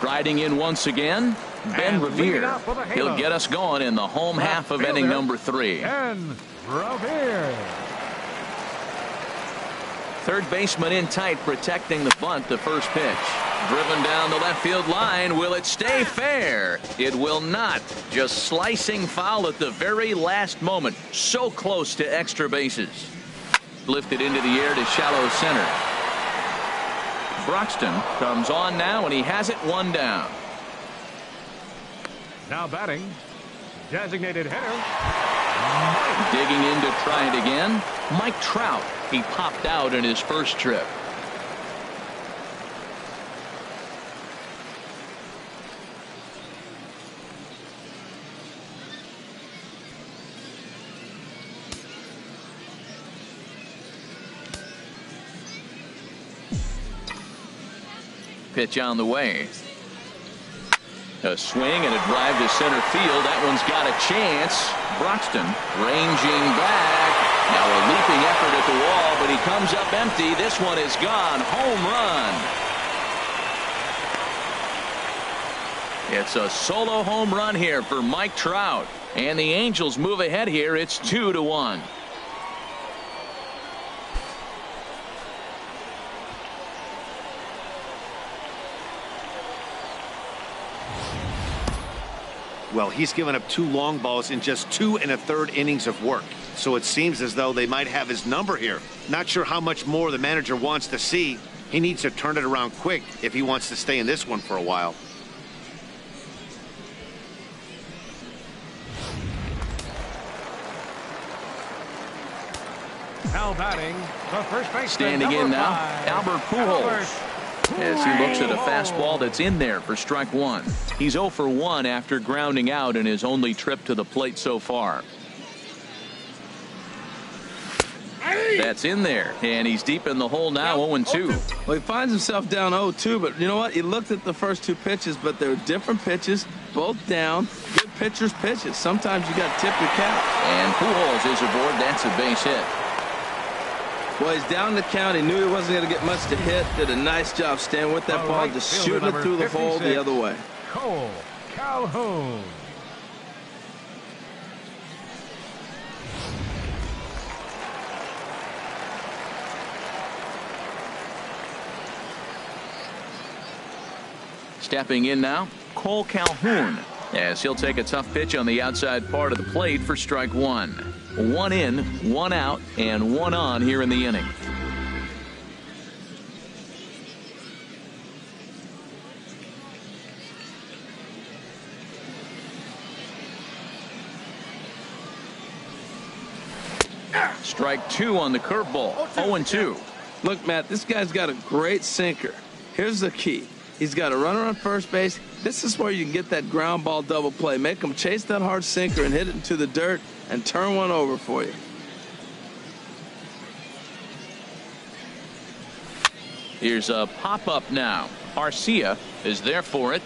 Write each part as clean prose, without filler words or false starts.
Striding in once again, Ben Revere. He'll get us going in the home half of inning number 3. Ben Revere. Third baseman in tight, protecting the bunt. The first pitch. Driven down the left field line. Will it stay fair? It will not. Just slicing foul at the very last moment. So close to extra bases. Lifted into the air to shallow center. Broxton comes on now, and he has it 1 down. Now batting, designated hitter. Digging in to try it again, Mike Trout. He popped out in his first trip. Pitch on the way. A swing and a drive to center field. That one's got a chance. Broxton ranging back. Now a leaping effort at the wall, but he comes up empty. This one is gone. Home run. It's a solo home run here for Mike Trout. And the Angels move ahead here. It's 2-1. Well, he's given up 2 long balls in just 2 1/3 innings of work. So it seems as though they might have his number here. Not sure how much more the manager wants to see. He needs to turn it around quick if he wants to stay in this one for a while. Now batting, the first baseman. Standing in now, Albert Pujols. As he looks at a fastball that's in there for strike 1. He's 0 for 1 after grounding out in his only trip to the plate so far. That's in there, and he's deep in the hole now, 0-2. Well, he finds himself down 0-2, but you know what? He looked at the first 2 pitches, but they're different pitches, both down. Good pitchers' pitches. Sometimes you got to tip your cap. And Pujols is aboard. That's a base hit. Well, he's down the count. He knew he wasn't going to get much to hit. Did a nice job staying with that ball, just shooting it through the hole the other way. Cole Calhoun. Stepping in now, Cole Calhoun, as he'll take a tough pitch on the outside part of the plate for strike 1. 1 in, 1 out, and 1 on here in the inning. Strike 2 on the curveball. 0-2. Look, Matt, this guy's got a great sinker. Here's the key. He's got a runner on first base. This is where you can get that ground ball double play. Make him chase that hard sinker and hit it into the dirt and turn one over for you. Here's a pop-up now. Arcia is there for it.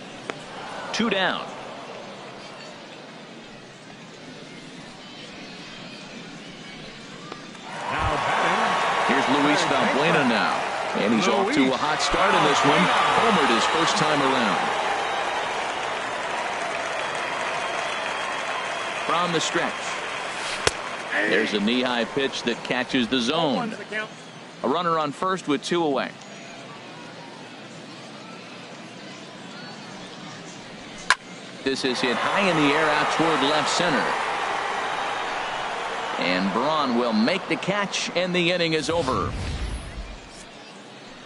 2 down. Here's Luis Valbuena now. And he's off to a hot start in this one. Homered his first time around. From the stretch. There's a knee-high pitch that catches the zone. A runner on first with 2 away. This is hit high in the air out toward left center. And Braun will make the catch, and the inning is over.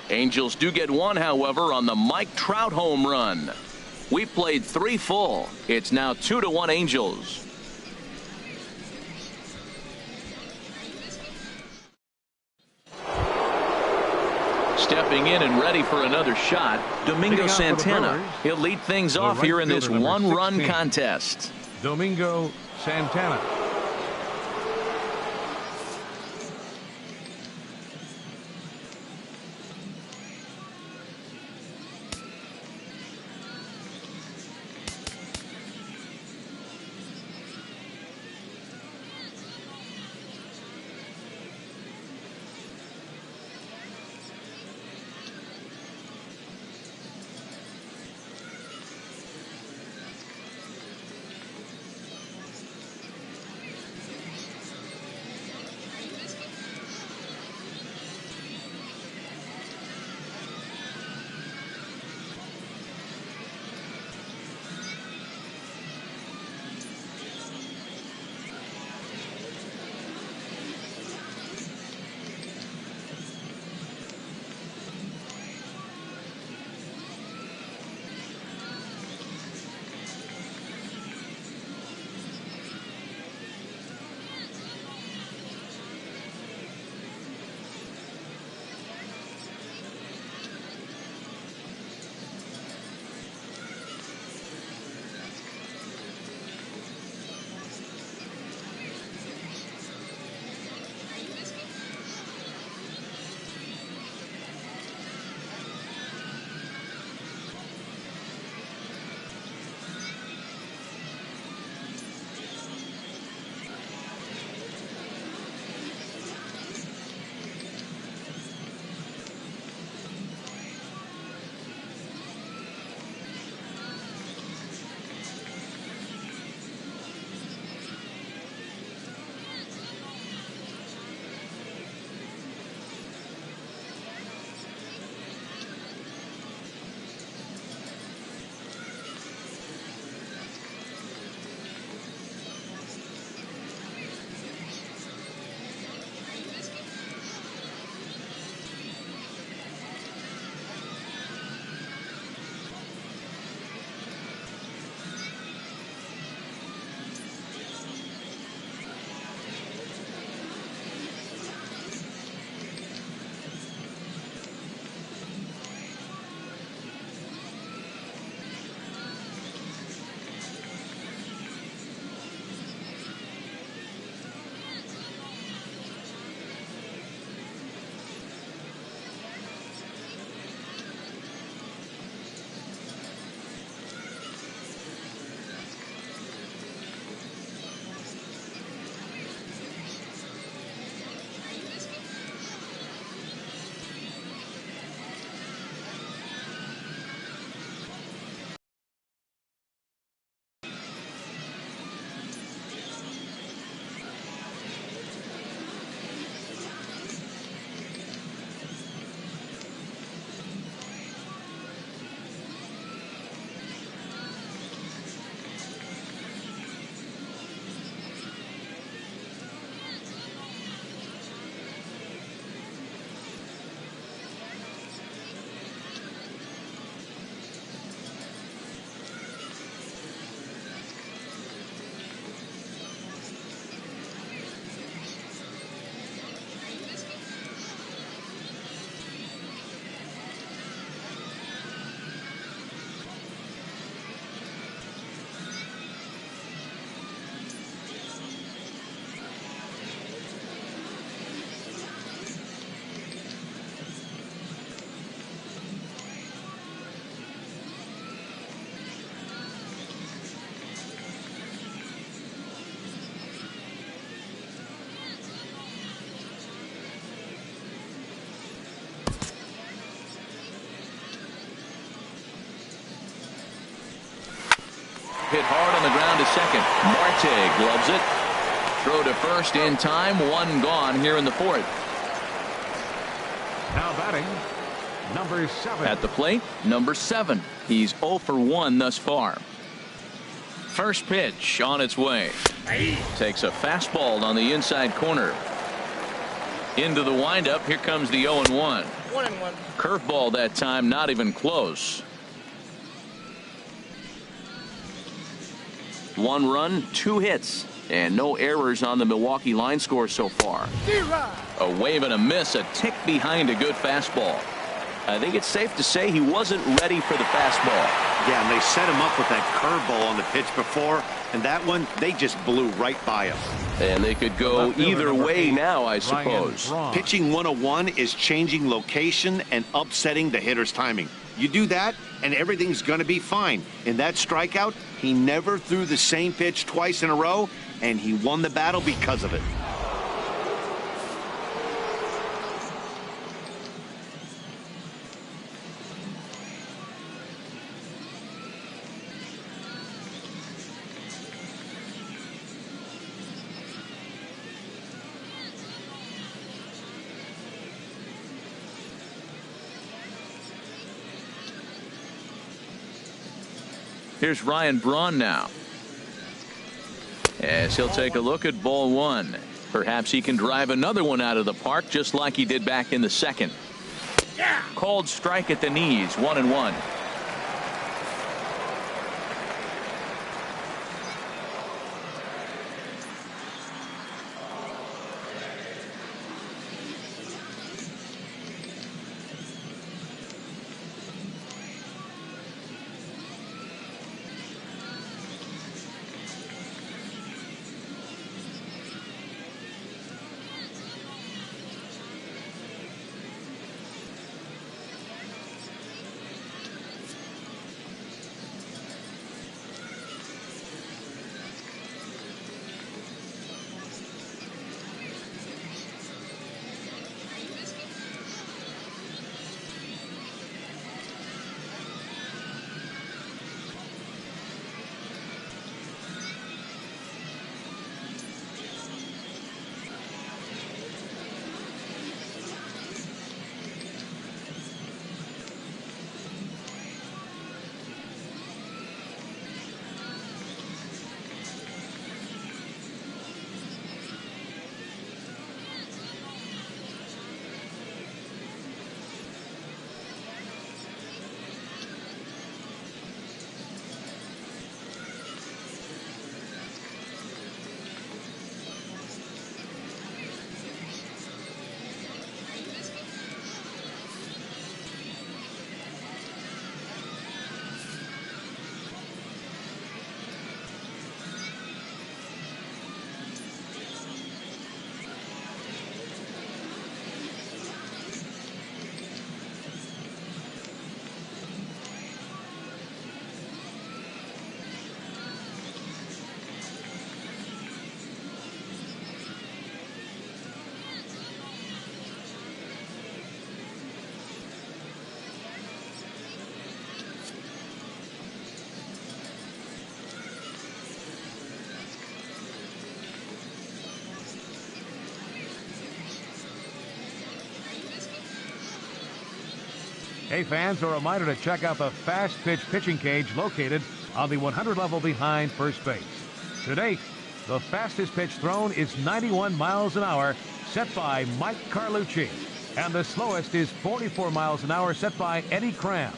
Angels do get 1, however, on the Mike Trout home run. We played 3 full. It's now 2-1 Angels. Stepping in and ready for another shot, Domingo Santana. He'll lead things off here in this 1-run contest. Domingo Santana. hit hard on the ground to second. Marte gloves it. Throw to first in time. One gone here in the fourth. Now batting, number 7. At the plate, number 7. He's 0 for 1 thus far. First pitch on its way. Takes a fastball on the inside corner. Into the windup. Here comes the 0-1. 1-1. Curveball that time, not even close. 1 run, 2 hits, and no errors on the Milwaukee line score so far. A wave and a miss, a tick behind a good fastball. I think it's safe to say he wasn't ready for the fastball. Yeah, and they set him up with that curveball on the pitch before, and that one, they just blew right by him. And they could go either way now, I suppose. Pitching 101 is changing location and upsetting the hitter's timing. You do that, and everything's going to be fine. In that strikeout, he never threw the same pitch twice in a row, and he won the battle because of it. Here's Ryan Braun now, as he'll take a look at ball 1. Perhaps he can drive another one out of the park just like he did back in the second. Called strike at the knees. 1-1. Hey fans, a reminder to check out the fast pitch pitching cage located on the 100 level behind first base. To date, the fastest pitch thrown is 91 miles an hour, set by Mike Carlucci. And the slowest is 44 miles an hour, set by Eddie Cram.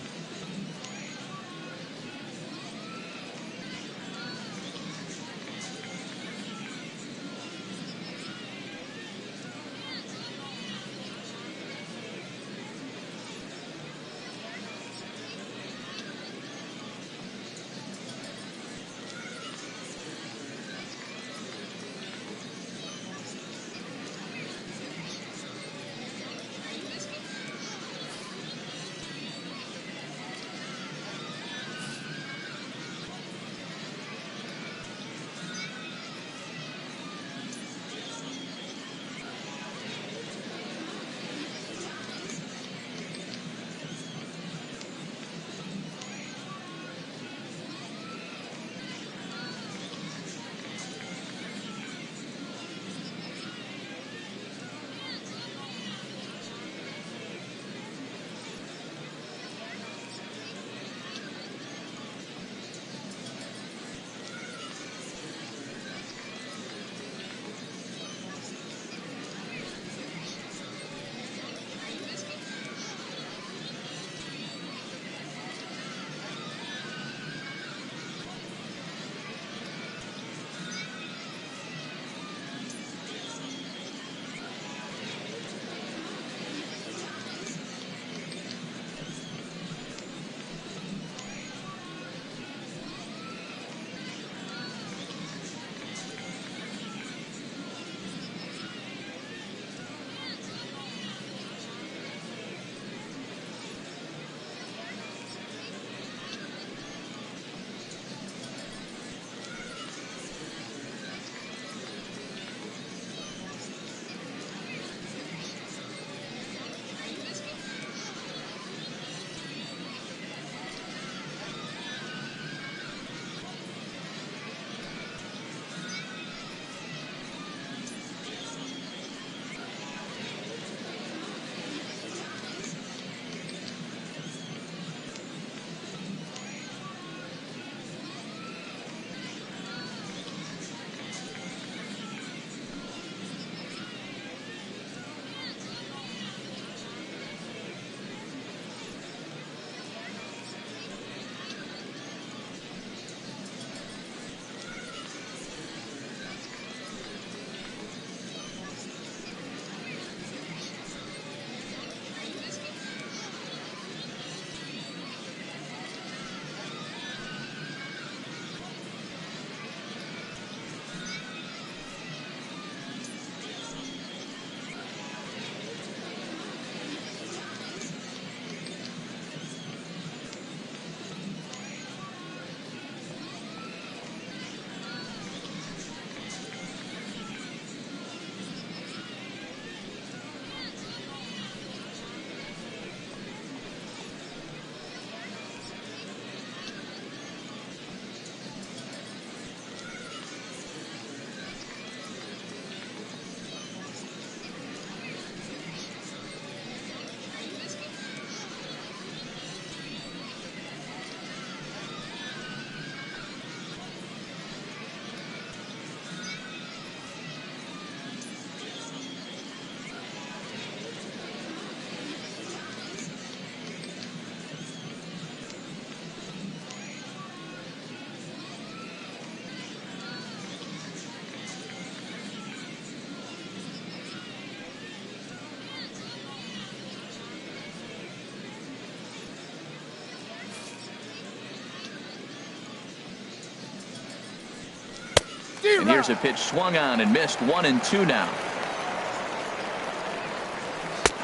And here's a pitch swung on and missed. 1-2 now.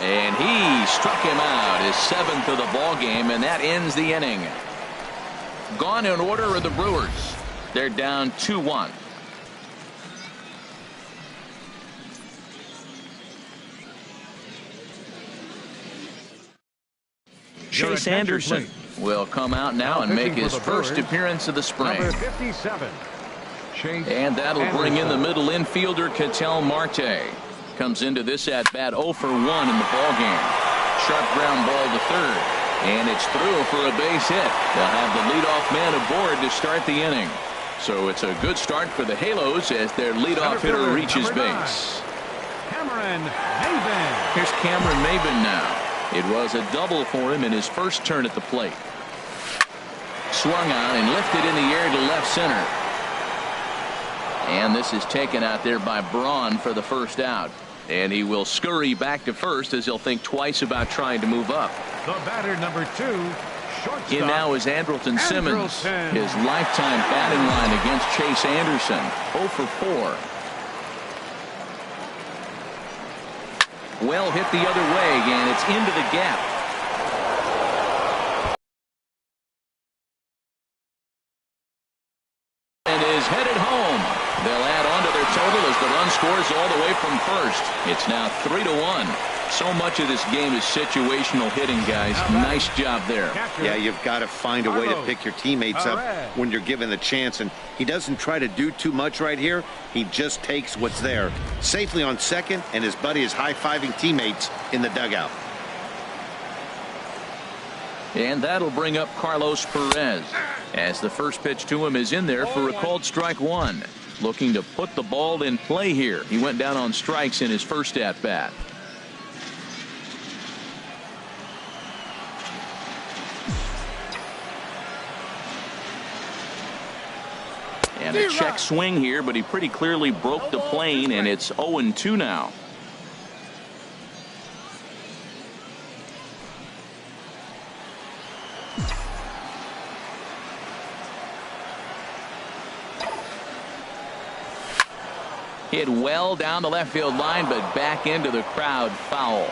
And he struck him out, his 7th of the ball game, and that ends the inning. Gone in order are the Brewers. They're down 2-1. Chase Anderson will come out now and make his first appearance of the spring. Number 57. And that'll bring in the middle infielder, Ketel Marte. Comes into this at bat 0 for 1 in the ball game. Sharp ground ball to third, and it's through for a base hit. They'll have the leadoff man aboard to start the inning. So it's a good start for the Halos as their leadoff hitter reaches base. Cameron Maybin. Here's Cameron Maybin now. It was a double for him in his first turn at the plate. Swung on and lifted in the air to left center. And this is taken out there by Braun for the first out. And he will scurry back to first as he'll think twice about trying to move up. The batter, number 2, shortstop. In now is Andrelton Simmons. His lifetime batting line against Chase Anderson. 0 for 4. Well hit the other way, and it's into the gap. And is headed home. They'll add on to their total as the run scores all the way from first. It's now 3-1. So much of this game is situational hitting, guys. Nice job there. Yeah, you've got to find a way to pick your teammates up when you're given the chance, and he doesn't try to do too much right here. He just takes what's there. Safely on second, and his buddy is high-fiving teammates in the dugout. And that'll bring up Carlos Perez as the first pitch to him is in there for a called strike 1. Looking to put the ball in play here. He went down on strikes in his first at bat. And a check swing here, but he pretty clearly broke the plane, and it's 0-2 now. Hit well down the left field line, but back into the crowd, foul.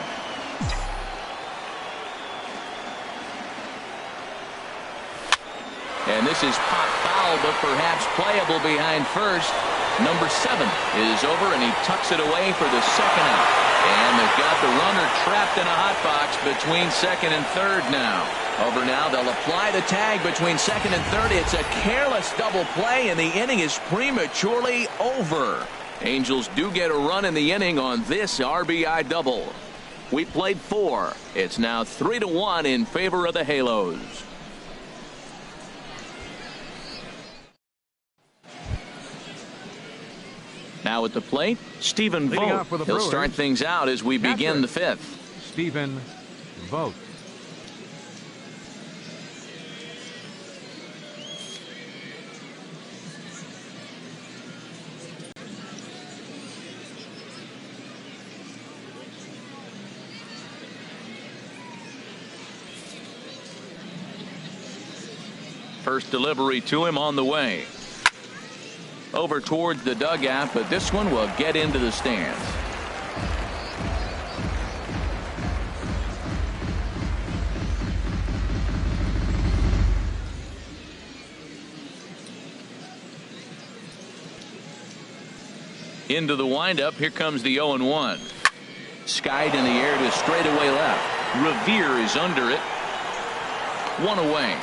And this is pop foul, but perhaps playable behind first. Number 7 is over, and he tucks it away for the second out. And they've got the runner trapped in a hot box between second and third now. Over now, they'll apply the tag between second and third. It's a careless double play, and the inning is prematurely over. Angels do get a run in the inning on this RBI double. We played 4. It's now 3-1 in favor of the Halos. Now at the plate, Stephen Vogt. He'll start things out as we begin the 5th. Stephen Vogt. First delivery to him on the way. Over towards the dugout, but this one will get into the stands. Into the windup. Here comes the 0-1. Skied in the air to straightaway left. Revere is under it. 1 away.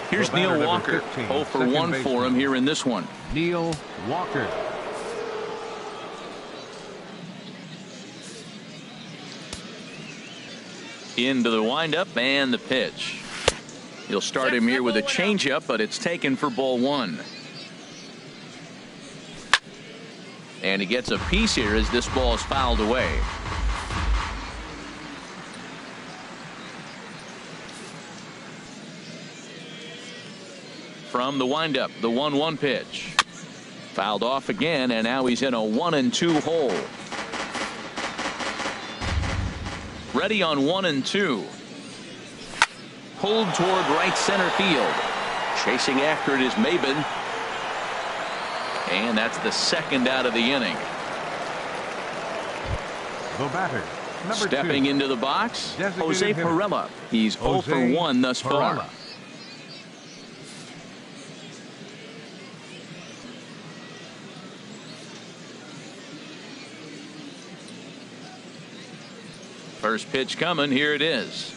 Here's Neil Walker. 0 for 1 for him here in this one. Neil Walker. Into the windup and the pitch. He'll start him here with a changeup, but it's taken for ball 1. And he gets a piece here as this ball is fouled away. From the windup, the 1-1 pitch. Fouled off again, and now he's in a 1-2 hole. Ready on 1-2. Pulled toward right center field. Chasing after it is Maben. And that's the second out of the inning. The batter, number Stepping 2. into the box, Designated Jose hitter. Pirela. He's 0 for Jose 1 thus far. Pirela. First pitch coming. Here it is.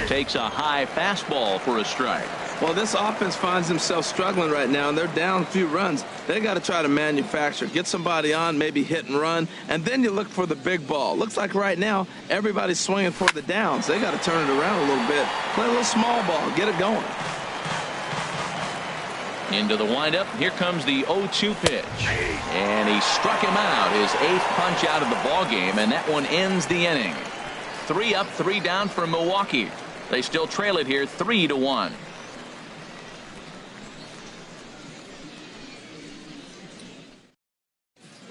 Takes a high fastball for a strike. Well, this offense finds themselves struggling right now, and they're down a few runs. They got to try to manufacture, get somebody on, maybe hit and run, and then you look for the big ball. Looks like right now everybody's swinging for the downs. They got to turn it around a little bit, play a little small ball, get it going. Into the windup. Here comes the 0-2 pitch. And he struck him out. His 8th punch out of the ball game, and that one ends the inning. 3 up, 3 down for Milwaukee. They still trail it here 3-1.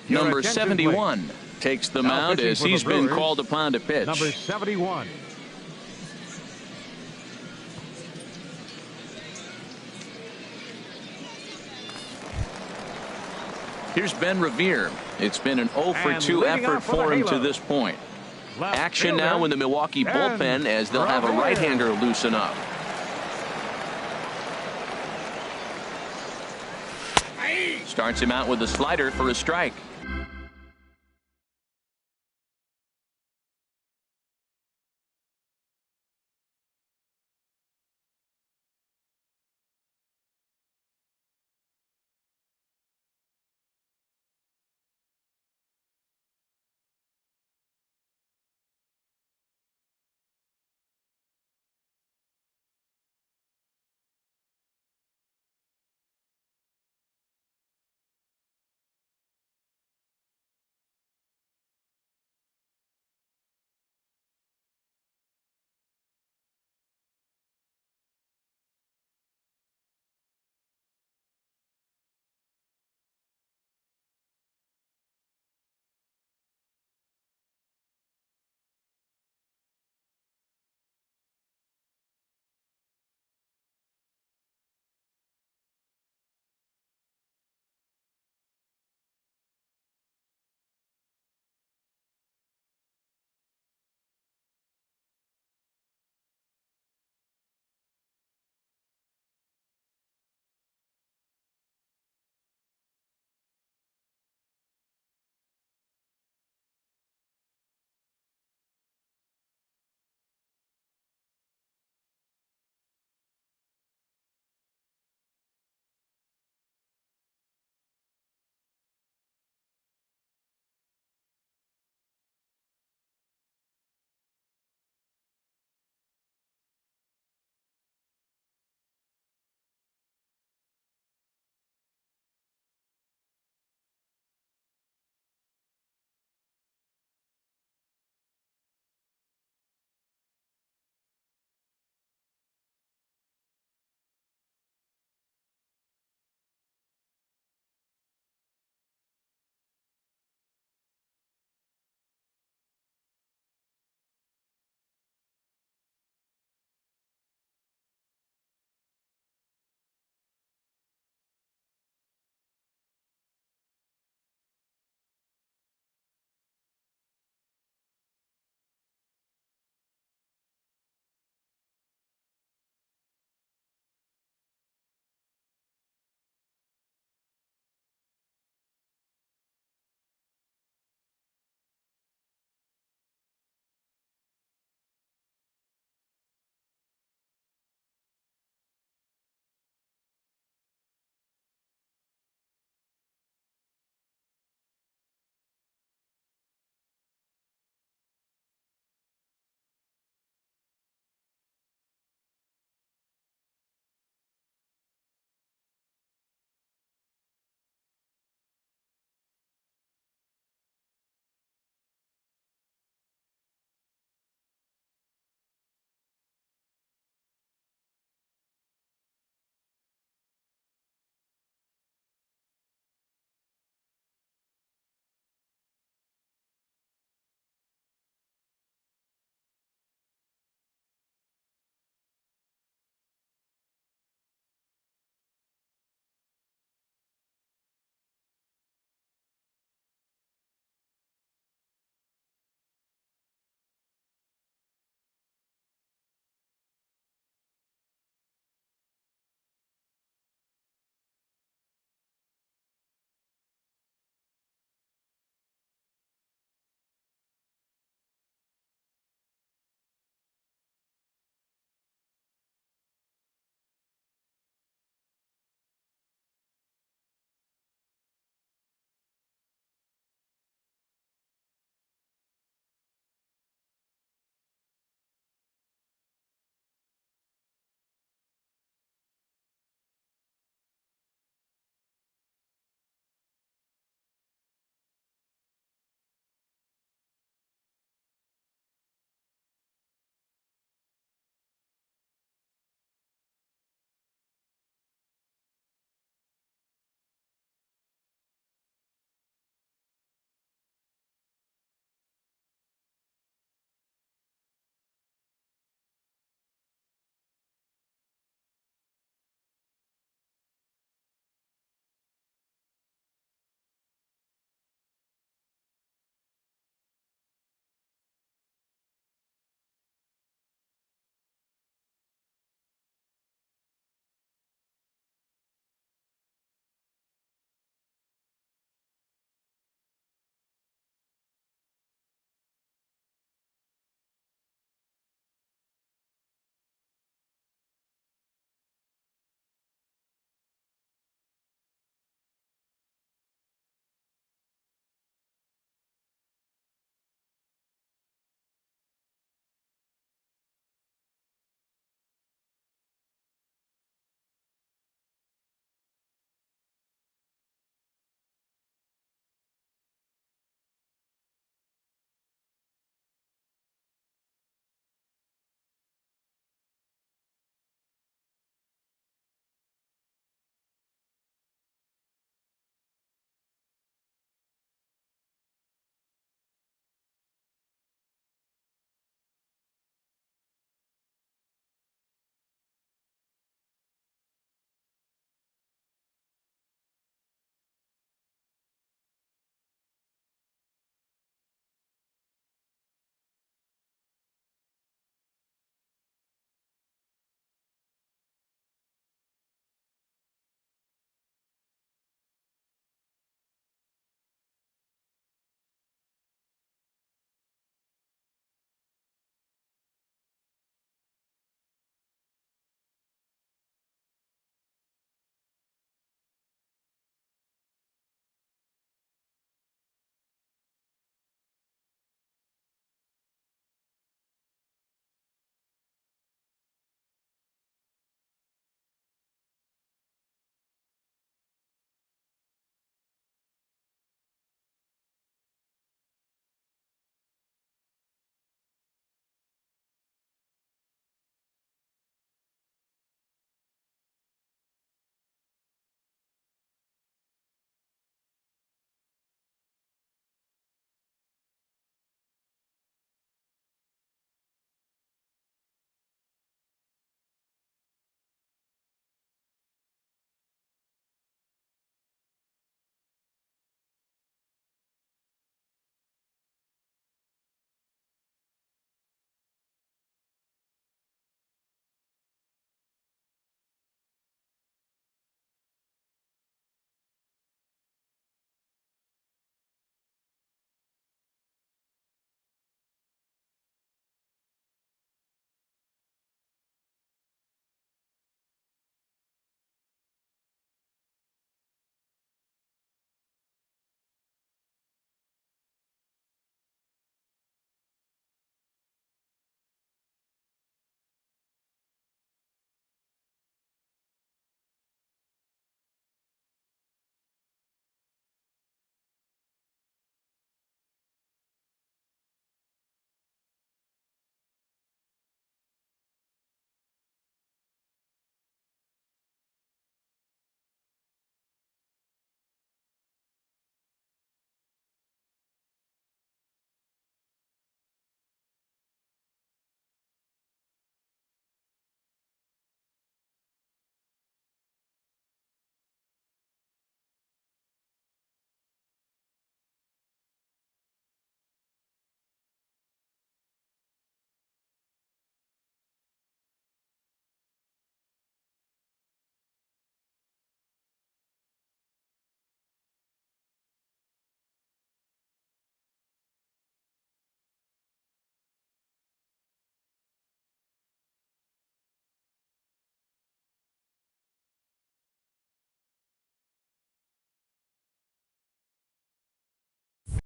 Number 71 takes the mound as he's been called upon to pitch. Number 71. Here's Ben Revere. It's been an 0 for 2 effort for him to this point. Action now in the Milwaukee bullpen as they'll have a right-hander loosen up. Starts him out with a slider for a strike.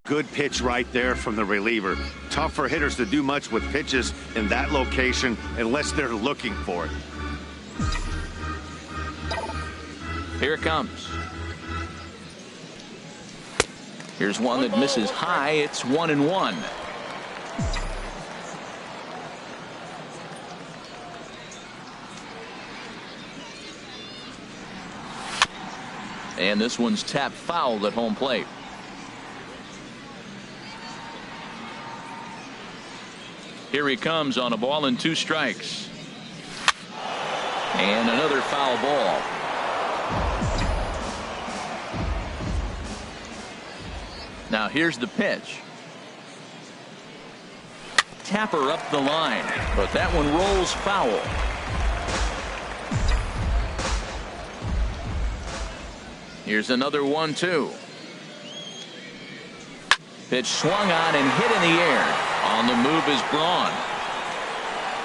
Good pitch right there from the reliever. Tough for hitters to do much with pitches in that location unless they're looking for it. Here it comes. Here's one that misses high. It's 1-1. And this one's tapped foul at home plate. Here he comes on a ball and 2 strikes. And another foul ball. Now here's the pitch. Tapper up the line, but that one rolls foul. Here's another 1-2. Pitch swung on and hit in the air. On the move is Braun.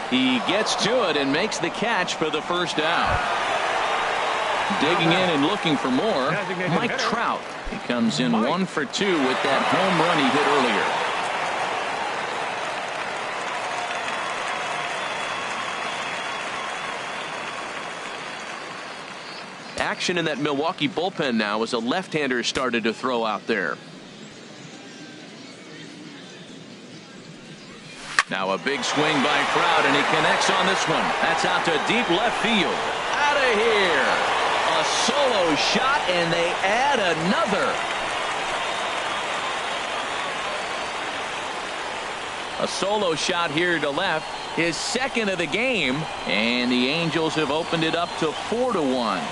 He gets to it and makes the catch for the first out. Digging in and looking for more, Mike Trout. He comes in 1 for 2 with that home run he hit earlier. Action in that Milwaukee bullpen now as a left-hander started to throw out there. Now a big swing by Trout, and he connects on this one. That's out to deep left field. Out of here. A solo shot, and they add another. A solo shot here to left, his second of the game, and the Angels have opened it up to 4-1.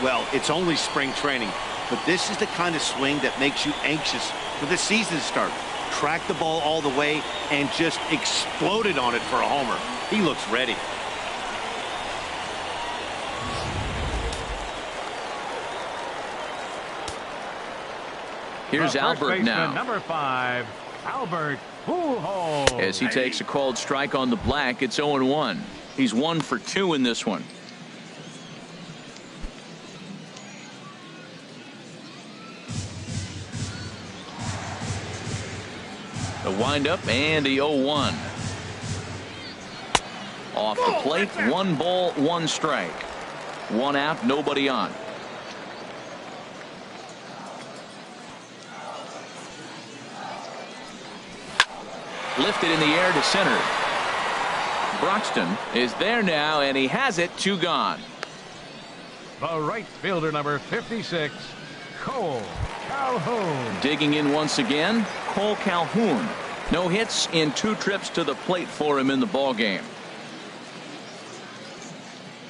Well, it's only spring training, but this is the kind of swing that makes you anxious for the season to start. Track the ball all the way and just exploded on it for a homer. He looks ready. Here's Albert now. Number 5, Albert Pujols. As he takes a called strike on the black, it's 0-1. He's 1 for 2 in this one. The windup and the 0-1. Off the plate, 1 ball, 1 strike. 1 out, nobody on. Lifted in the air to center. Broxton is there now, and he has it. 2 gone. The right fielder, number 56, Cole Calhoun. Digging in once again, Cole Calhoun. No hits in 2 trips to the plate for him in the ball game.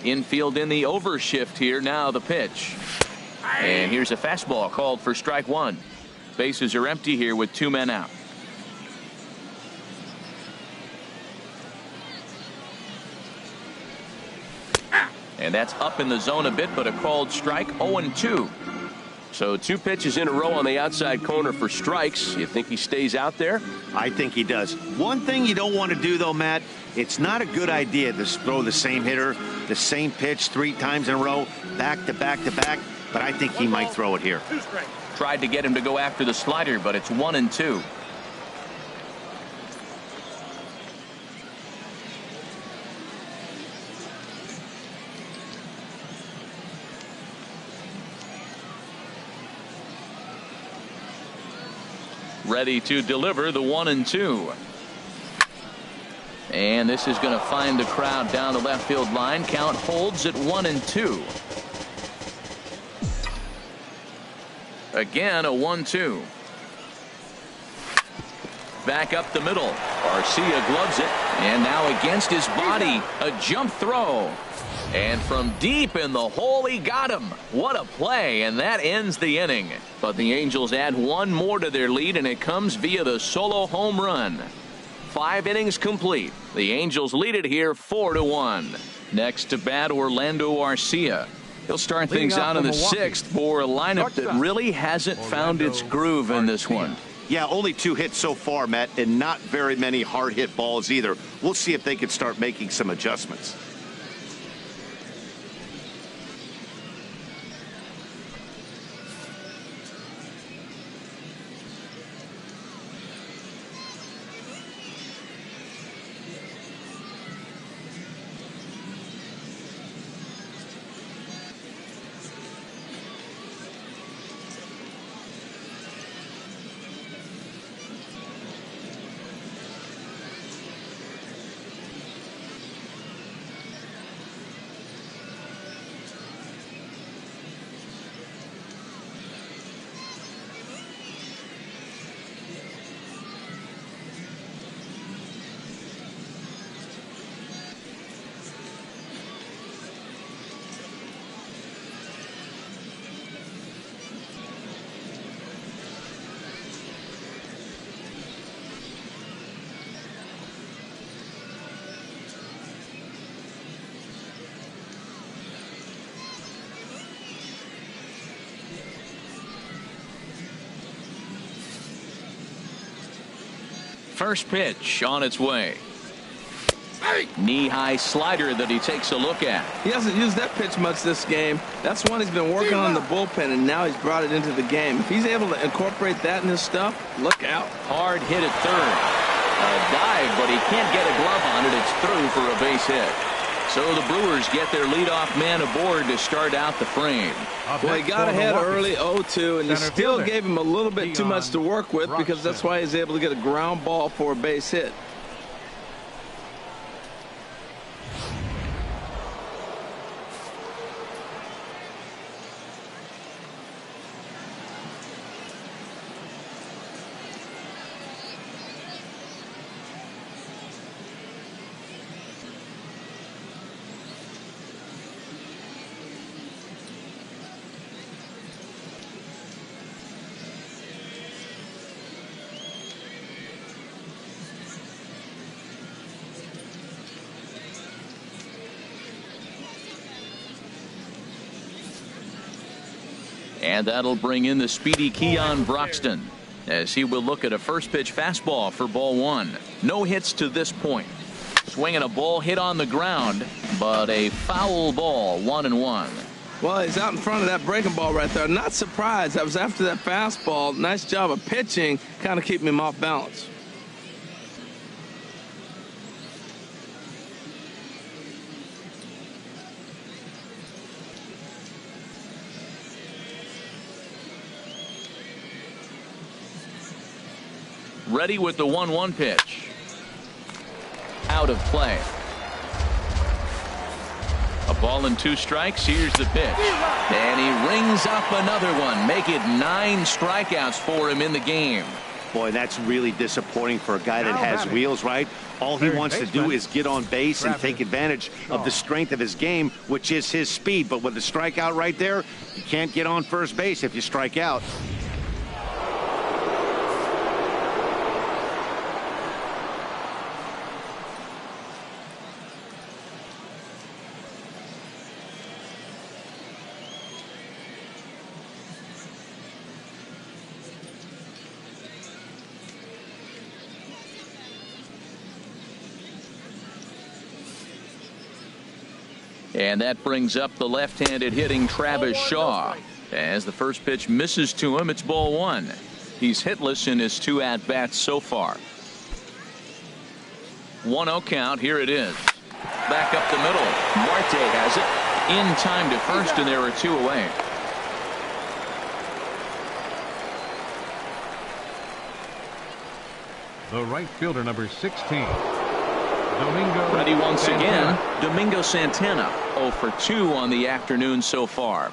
Infield in the overshift here. Now the pitch. And here's a fastball called for strike 1. Bases are empty here with 2 men out. And that's up in the zone a bit, but a called strike. 0-2. So 2 pitches in a row on the outside corner for strikes. You think he stays out there? I think he does. One thing you don't want to do, though, Matt, it's not a good idea to throw the same hitter, the same pitch 3 times in a row, back to back to back, but I think he might throw it here. Tried to get him to go after the slider, but it's 1-2. Ready to deliver the 1-2. And this is going to find the crowd down the left field line. Count holds at 1-2. Again, a 1-2. Back up the middle. Garcia gloves it. And now against his body, a jump throw. And from deep in the hole, he got him. What a play, and that ends the inning. But the Angels add 1 more to their lead, and it comes via the solo home run. 5 innings complete. The Angels lead it here 4-1. Next to bat, Orlando Arcia. He'll start things out in the 6th for a lineup that really hasn't found its groove in this one. Yeah, only 2 hits so far, Matt, and not very many hard hit balls either. We'll see if they can start making some adjustments. First pitch on its way. Knee-high slider that he takes a look at. He hasn't used that pitch much this game. That's one he's been working on in the bullpen, and now he's brought it into the game. If he's able to incorporate that in his stuff, look out. Hard hit at third. A dive, but he can't get a glove on it. It's through for a base hit. So the Brewers get their leadoff man aboard to start out the frame. Well, he got ahead early 0-2, and he still gave him a little bit too much to work with, because that's why he's able to get a ground ball for a base hit. And that'll bring in the speedy Keon Broxton, as he will look at a first pitch fastball for ball one. No hits to this point. Swinging a ball hit on the ground, but a foul ball, 1-1. Well, he's out in front of that breaking ball right there. Not surprised. That was after that fastball. Nice job of pitching, kind of keeping him off balance. Ready with the 1-1 pitch. Out of play. A ball and 2 strikes. Here's the pitch. And he rings up another one. Make it 9 strikeouts for him in the game. Boy, that's really disappointing for a guy that has wheels, right? All he wants to do is get on base and take advantage of the strength of his game, which is his speed. But with the strikeout right there, you can't get on first base if you strike out. And that brings up the left-handed hitting Travis Shaw. As the first pitch misses to him, it's ball 1. He's hitless in his 2 at-bats so far. 1-0 count. Here it is. Back up the middle. Marte has it. In time to first, and there are 2 away. The right fielder, number 16. Domingo Ready once Santana. again, Domingo Santana, 0 for 2 on the afternoon so far.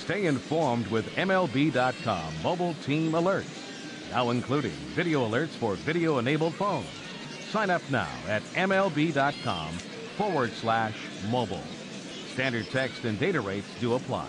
Stay informed with MLB.com mobile team alerts, now including video alerts for video-enabled phones. Sign up now at MLB.com/mobile. Standard text and data rates do apply.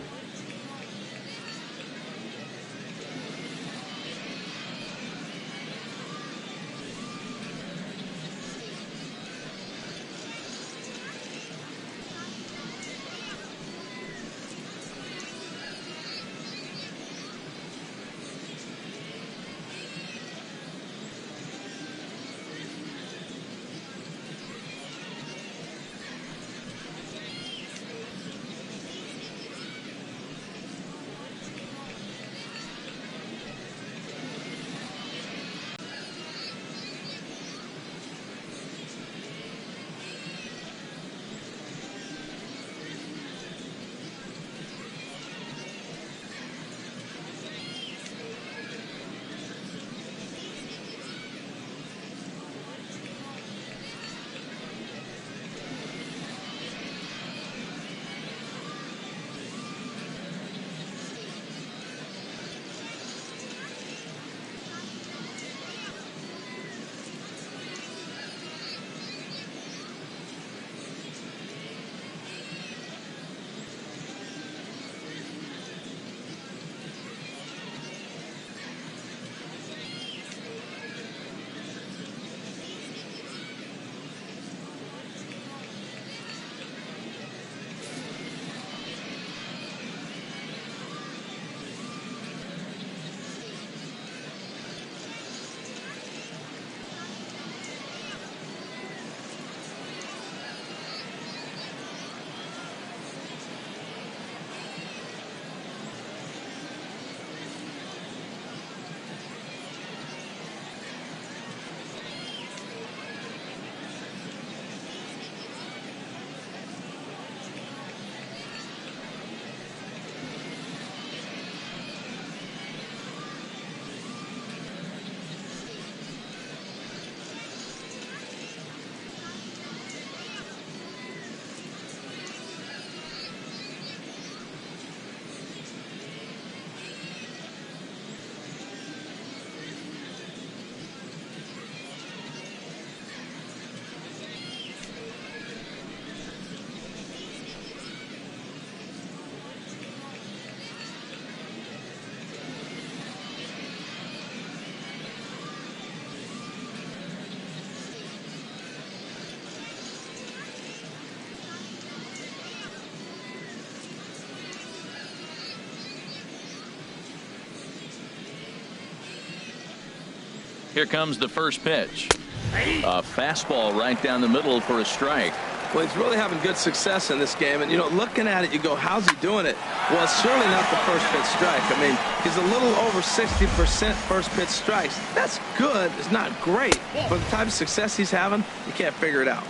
Here comes the first pitch. A fastball right down the middle for a strike. Well, he's really having good success in this game. And, you know, looking at it, you go, how's he doing it? Well, it's surely not the first pitch strike. I mean, he's a little over 60% first pitch strikes. That's good. It's not great. But the type of success he's having, you can't figure it out.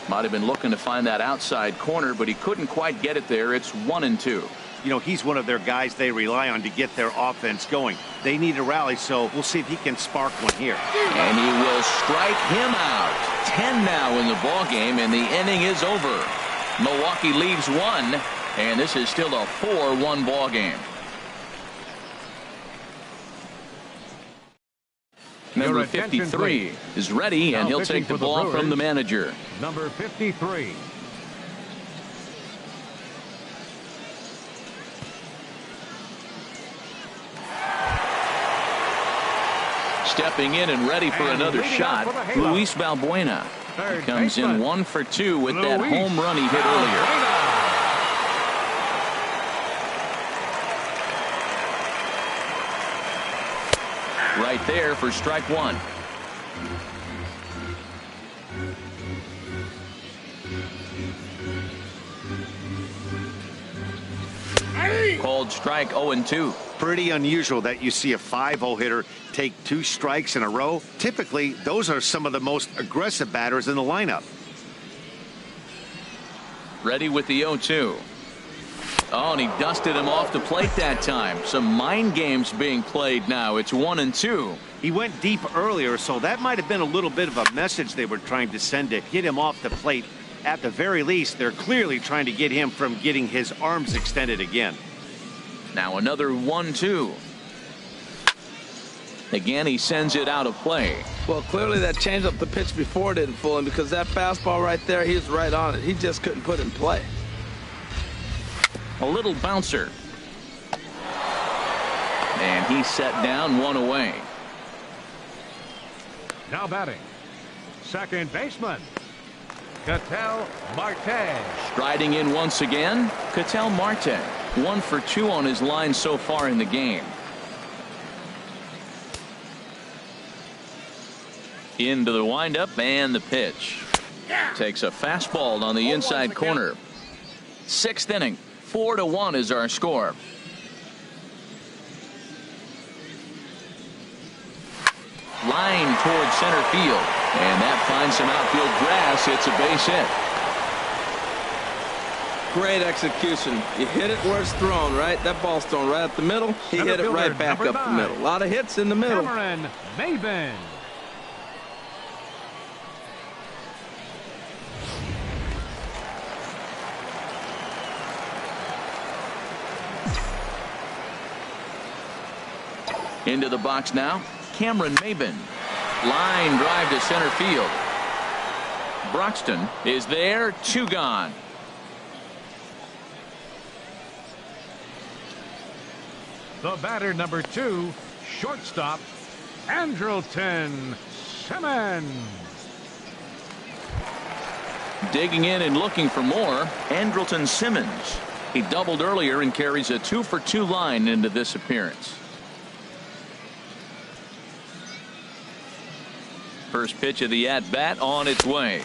Might have been looking to find that outside corner, but he couldn't quite get it there. It's 1-2. You know, he's one of their guys they rely on to get their offense going. They need a rally, so we'll see if he can spark one here. And he will strike him out. 10 now in the ball game, and the inning is over. Milwaukee leaves one, and this is still a 4-1 ball game. Number 53 is ready, and he'll take the ball from the manager. Number 53. Stepping in and ready for another shot, Luis Valbuena. He comes in 1 for 2 with that home run he hit earlier. Right there for strike one. Called strike 0-2. Pretty unusual that you see a 5-0 hitter take 2 strikes in a row. Typically, those are some of the most aggressive batters in the lineup. Ready with the 0-2. Oh, and he dusted him off the plate that time. Some mind games being played now. It's 1-2. He went deep earlier, so that might have been a little bit of a message they were trying to send to get him off the plate. At the very least, they're clearly trying to get him from getting his arms extended again. Now another 1-2. Again, he sends it out of play. Well, clearly that changeup the pitch before didn't fool him, because that fastball right there, he was right on it. He just couldn't put it in play. A little bouncer. And he's set down, one away. Now batting, second baseman, Ketel Marte. Striding in once again, Ketel Marte. 1 for 2 on his line so far in the game. Into the windup and the pitch. Takes a fastball on the inside corner. 6th inning. 4-1 is our score. Line towards center field. And that finds some outfield grass. It's a base hit. Great execution. You hit it where it's thrown, right? That ball's thrown right up the middle. He hit it right back up the middle. A lot of hits in the middle. Cameron Maybin. Into the box now, Cameron Maybin. Line drive to center field. Broxton is there, 2 gone. The batter, number 2, shortstop, Andrelton Simmons. Digging in and looking for more, Andrelton Simmons. He doubled earlier and carries a 2 for 2 line into this appearance. First pitch of the at-bat on its way.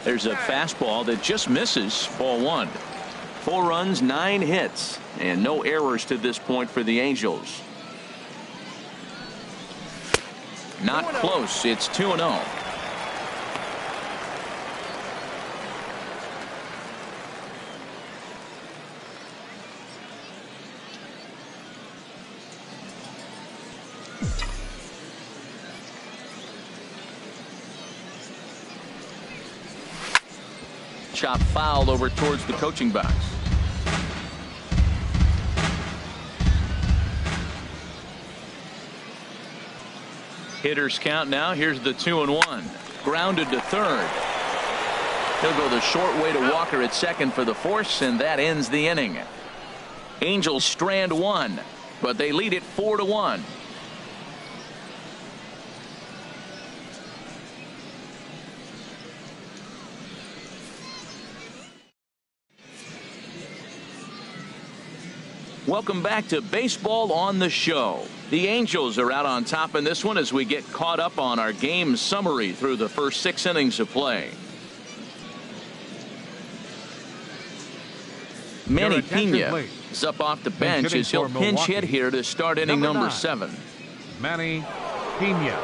There's a fastball that just misses, ball 1. 4 runs, 9 hits, and no errors to this point for the Angels. Not close. It's 2-0. Chop foul over towards the coaching box. Hitters count now. Here's the 2-1. Grounded to third. He'll go the short way to Walker at second for the force, and that ends the inning. Angels strand 1, but they lead it 4-1. Welcome back to Baseball on the Show. The Angels are out on top in this one as we get caught up on our game summary through the first 6 innings of play. Manny Pena is up off the bench as he'll pinch hit here to start inning number 7. Manny Pena.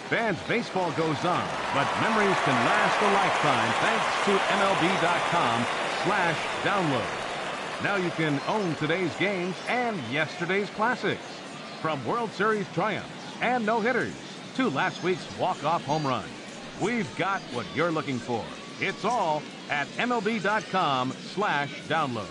Fans, baseball goes on, but memories can last a lifetime thanks to MLB.com/download. Now you can own today's games and yesterday's classics. From World Series triumphs and no-hitters to last week's walk-off home run. We've got what you're looking for. It's all at MLB.com/download.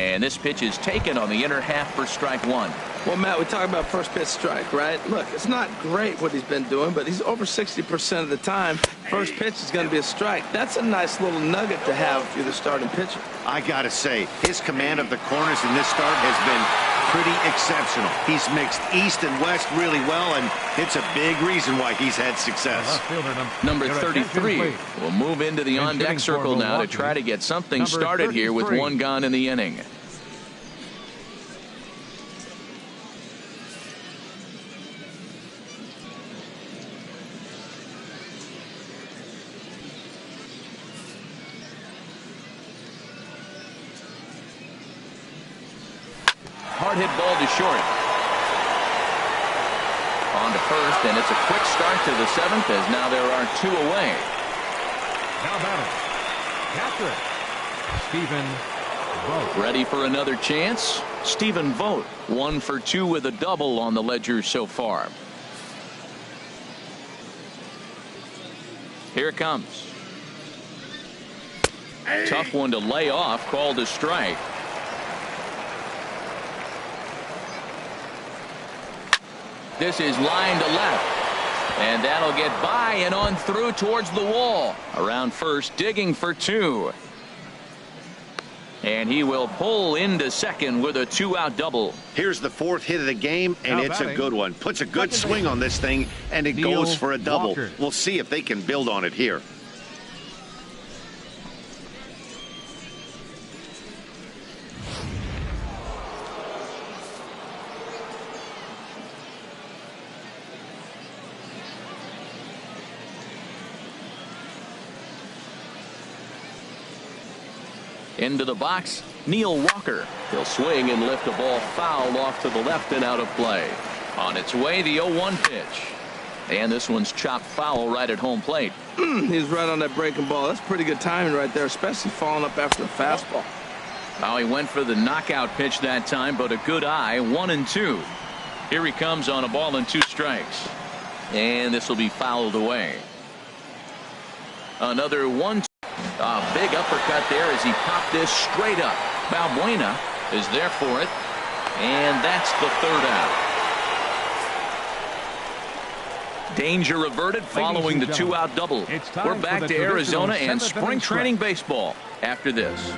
And this pitch is taken on the inner half for strike one. Well, Matt, we talk about first pitch strike, right? Look, it's not great what he's been doing, but he's over 60% of the time. First pitch is going to be a strike. That's a nice little nugget to have if you're the starting pitcher. I got to say, his command of the corners in this start has been pretty exceptional. He's mixed east and west really well, and it's a big reason why he's had success. Number 33 will move into the on-deck circle now to try to get something started here with one gone in the inning. Hard hit ball to short. On to first, and it's a quick start to the seventh as now there are two away. Now batting, catcher, Stephen Vogt. Ready for another chance? Stephen Vogt, 1 for 2 with a double on the ledger so far. Here it comes. Tough one to lay off, called a strike. This is line to left, and that'll get by and on through towards the wall. Around first, digging for 2. And he will pull into second with a 2-out double. Here's the 4th hit of the game, and Now it's a batting. good one. Puts a good swing on this thing, and it Neil goes for a double. Walker. We'll see if they can build on it here. Into the box, Neil Walker. He'll swing and lift a ball foul off to the left and out of play. On its way, the 0-1 pitch. And this one's chopped foul right at home plate. He's right on that breaking ball. That's pretty good timing right there, especially falling up after the fastball. Now he went for the knockout pitch that time, but a good eye, 1-2. Here he comes on a ball and 2 strikes. And this will be fouled away. Another 1-2. A big uppercut there as he popped this straight up. Balbuena is there for it. And that's the 3rd out. Danger averted following the 2-out double. We're back to Arizona and spring training baseball after this.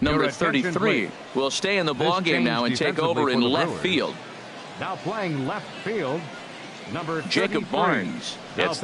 Number 33 will stay in the ballgame now and take over in left field. Now playing left field, number Jacob 33. Barnes. It's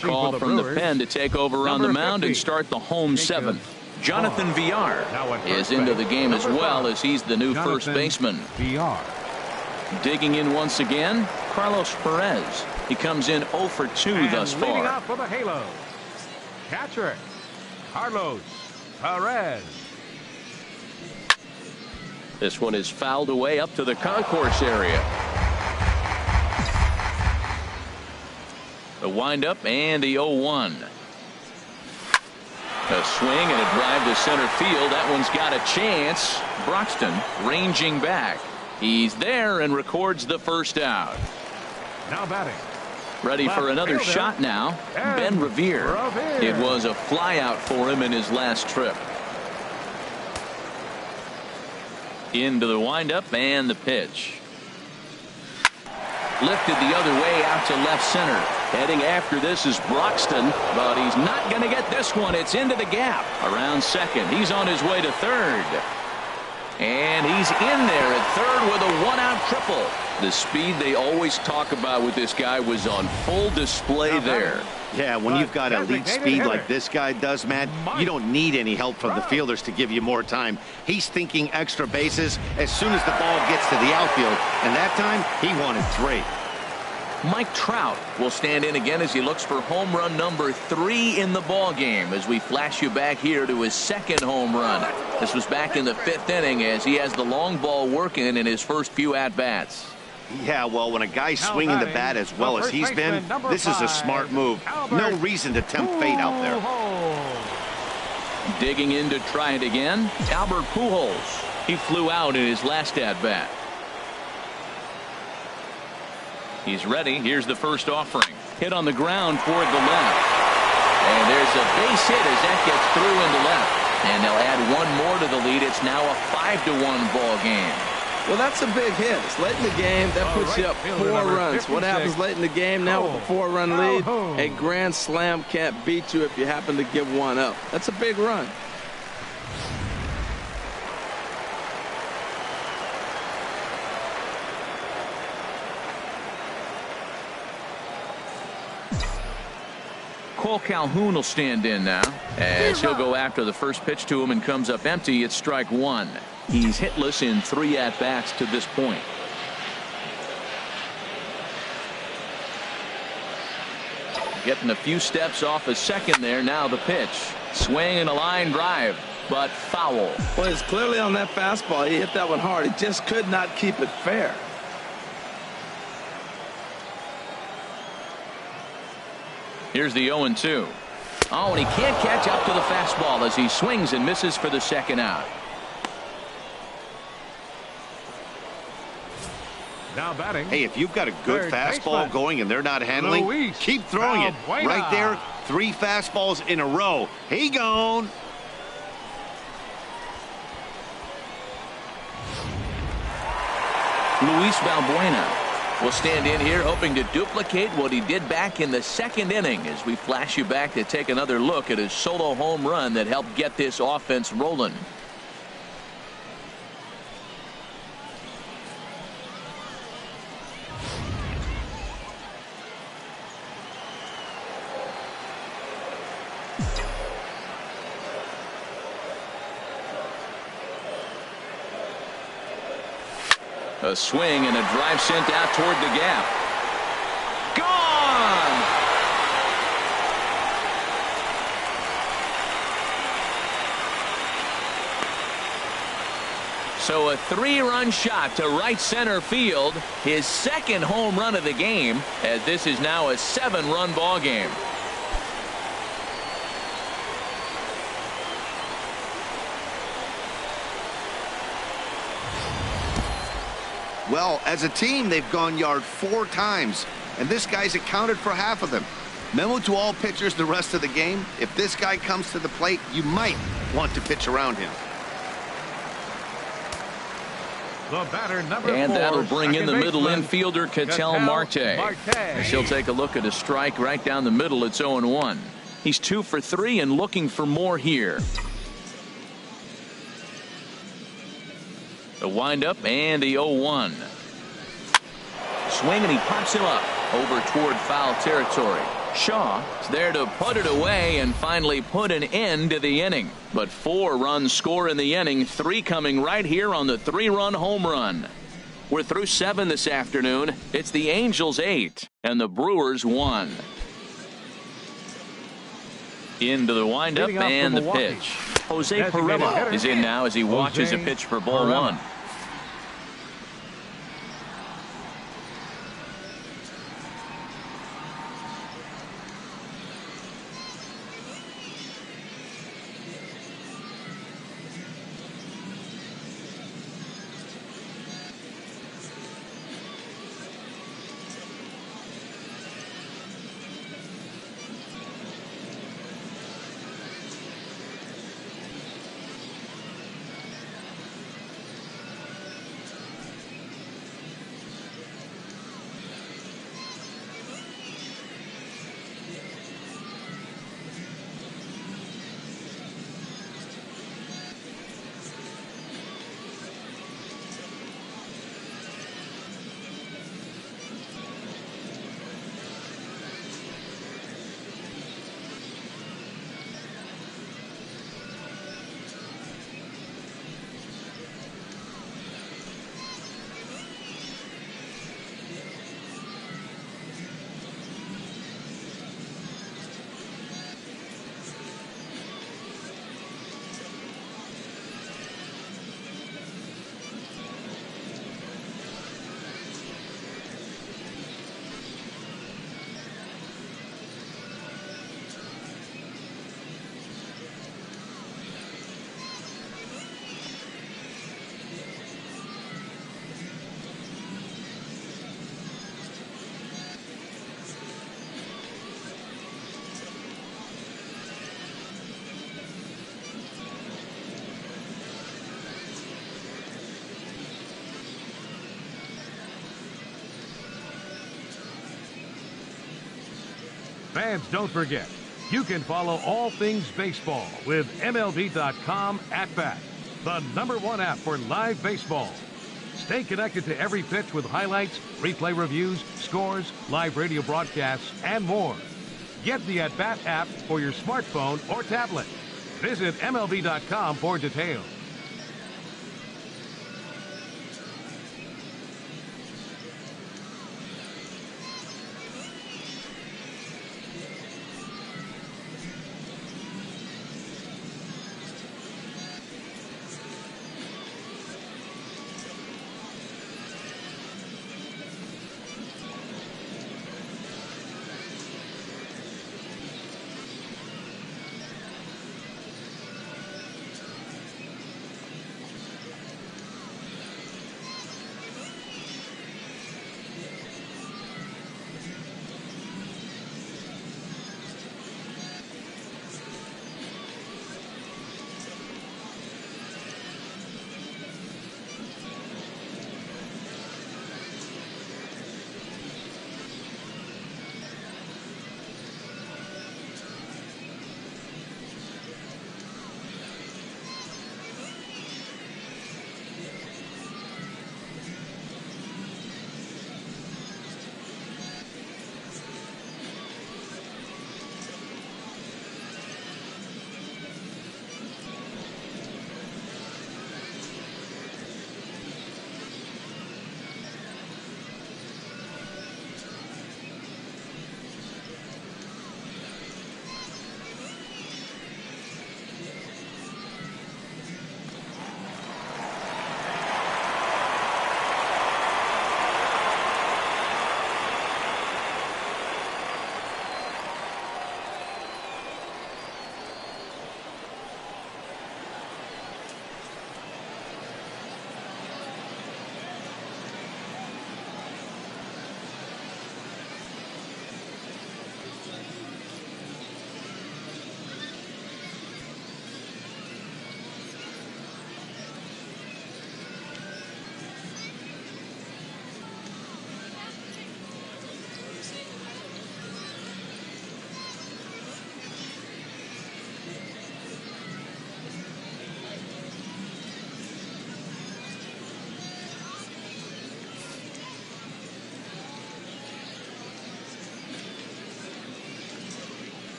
Pitching call for from the Brewers, pen to take over on the number mound 50, and start the home Jacob seventh. Jonathan Vaughn. Villar Now at is first into base, the game as number well 5, as he's the new first Jonathan baseman. Villar. Digging in once again, Carlos Perez. He comes in 0 for 2 And thus leading far. out for the Halos, catcher Carlos Perez. This one is fouled away up to the concourse area. The windup and the 0-1. A swing and a drive to center field. That one's got a chance. Broxton ranging back. He's there and records the first out. Now batting, Ready for left another fielder, shot now. and Ben Revere. Revere. It was a flyout for him in his last trip. Into the windup and the pitch. Lifted the other way out to left center. Heading after this is Broxton, but he's not going to get this one. It's into the gap. Around second. He's on his way to third. And he's in there at third with a one-out triple. The speed they always talk about with this guy was on full display there. Yeah, when you've got elite speed hitter. like this guy does, Matt, you don't need any help from the fielders to give you more time. He's thinking extra bases as soon as the ball gets to the outfield, and that time he wanted 3. Mike Trout will stand in again as he looks for home run number 3 in the ball game as we flash you back here to his second home run. This was back in the 5th inning as he has the long ball working in his first few at-bats. Yeah, well, when a guy's swinging the bat as well as he's been, this is a smart move. No reason to tempt fate out there. Digging in to try it again, Albert Pujols. He flew out in his last at-bat. He's ready. Here's the first offering. Hit on the ground toward the left. And there's a base hit as that gets through into left. And they'll add one more to the lead. It's now a 5-1 ball game. Well, that's a big hit. It's late in the game. That puts you up 4 runs. What happens late in the game now with a 4-run lead? A grand slam can't beat you if you happen to give one up. That's a big run. Cole Calhoun will stand in now as he'll go after the first pitch to him and comes up empty. It's strike 1. He's hitless in 3 at-bats to this point. Getting a few steps off a second there. Now the pitch. Swing and a line drive, but foul. Well, it's clearly on that fastball. He hit that one hard. He just could not keep it fair. Here's the 0-2. Oh, and he can't catch up to the fastball as he swings and misses for the second out. Now batting. Hey, if you've got a good third fastball baseman, going and they're not handling, Luis keep throwing it. Valbuena. Right there, 3 fastballs in a row. He gone. Luis Valbuena will stand in here hoping to duplicate what he did back in the 2nd inning as we flash you back to take another look at his solo home run that helped get this offense rolling. A swing and a drive sent out toward the gap. Gone! So a 3-run shot to right center field. His 2nd home run of the game, as this is now a 7-run ball game. Well, as a team, they've gone yard 4 times, and this guy's accounted for half of them. Memo to all pitchers the rest of the game: if this guy comes to the plate, you might want to pitch around him. The batter, number And 4, that'll bring in the second middle baseman, infielder, Ketel Marte. As he'll take a look at a strike right down the middle. It's 0-1. He's 2 for 3 and looking for more here. The windup and the 0-1. Swing and he pops him up over toward foul territory. Shaw is there to put it away and finally put an end to the inning. But 4 runs score in the inning, 3 coming right here on the 3-run home run. We're through 7 this afternoon. It's the Angels 8 and the Brewers 1. Into the windup and the pitch. Jose Pirela is in now as he watches a pitch for ball 1. Fans, don't forget, you can follow all things baseball with MLB.com At-Bat, the #1 app for live baseball. Stay connected to every pitch with highlights, replay reviews, scores, live radio broadcasts, and more. Get the At-Bat app for your smartphone or tablet. Visit MLB.com for details.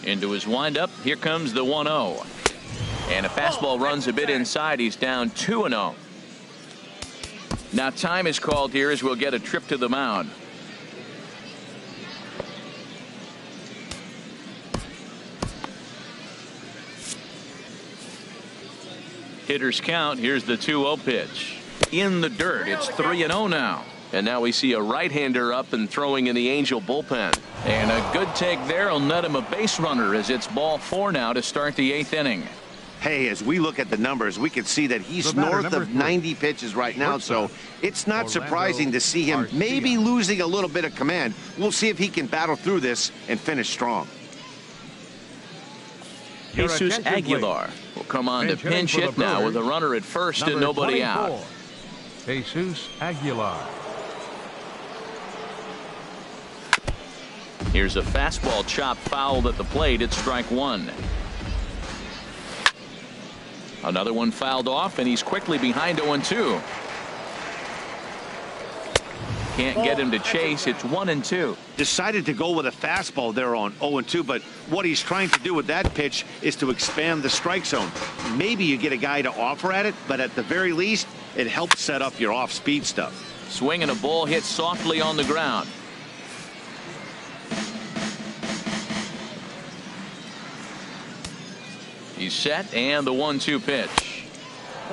Into his windup. Here comes the 1-0. And a fastball runs a bit inside. He's down 2-0. Now time is called here as we'll get a trip to the mound. Hitters count. Here's the 2-0 pitch. In the dirt. It's 3-0 now. And now we see a right-hander up and throwing in the Angel bullpen. And a good take there will net him a base runner as it's ball 4 now to start the 8th inning. Hey, as we look at the numbers, we can see that he's north of 90 pitches right now, so it's not surprising to see him maybe losing a little bit of command. We'll see if he can battle through this and finish strong. Jesus Aguilar will come on to pinch hit now with a runner at first and nobody out. Jesus Aguilar. Here's a fastball chopped fouled at the plate. It's strike 1. Another one fouled off, and he's quickly behind 0-2. Can't get him to chase. It's 1-2. Decided to go with a fastball there on 0-2, but what he's trying to do with that pitch is to expand the strike zone. Maybe you get a guy to offer at it, but at the very least, it helps set up your off-speed stuff. Swing and a ball hit softly on the ground. He's set, and the 1-2 pitch.